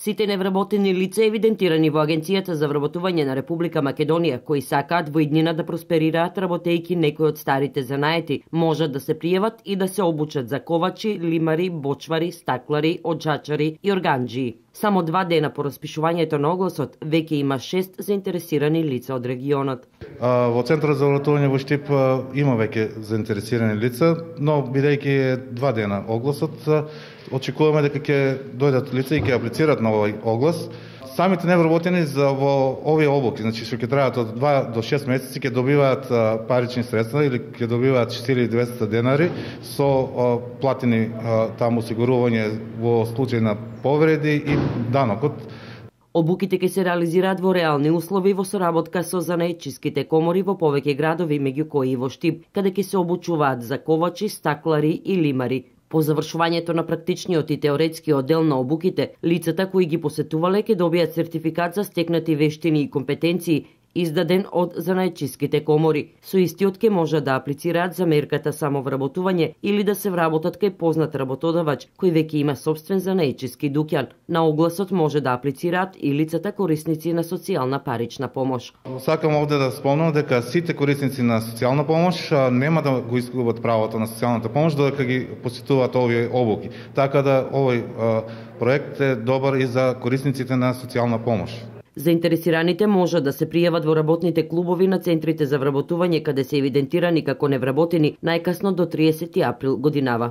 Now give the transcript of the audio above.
Сите невработени лица евидентирани во Агенцијата за вработување на Република Македонија, кои сакаат во иднина да просперираат работејќи некои од старите занаети, можат да се пријават и да се обучат за ковачи, лимари, бочвари, стаклари, оджачари и органџии. Само 2 дена по распишувањето на огласот, веќе има 6 заинтересирани лица од регионот. Во Центарот за вработување во Штип има веќе заинтересирани лица, но бидејќи е 2 дена огласот, очекуваме дека ќе дојдат лица и ќе аплицираат на овој оглас. Самите невработени за во овие обуки, значи што ќе трајат од 2 до 6 месеци, ќе добиваат парични средства или ќе добиваат 4200 денари со платени таму осигурување во случај на повреди и данокот. Обуките ќе се реализираат во реални услови во соработка со занаетчиските комори во повеќе градови, меѓу кои и во Штип, каде ќе се обучуваат за ковачи, стаклари и лимари. По завршувањето на практичниот и теоретскиот дел на обуките, лицата кои ги посетувале ќе добијат сертификат за стекнати вештини и компетенции, издаден од занаетчиските комори. Со истиот ќе можат да аплицираат за мерката самовработување или да се вработат кај познат работодавач кој веќе има сопствен занаетчиски дуќан. На огласот може да аплицираат и лицата корисници на социјална парична помош. Сакам овде да спомнам дека сите корисници на социјална помош нема да го изгубат правото на социјалната помош додека ги посетуваат овие обуки. Така да овој проект е добар и за корисниците на социјална помош. Заинтересираните можат да се пријават во работните клубови на центрите за вработување каде се евидентирани како невработени најкасно до 30 април годинава.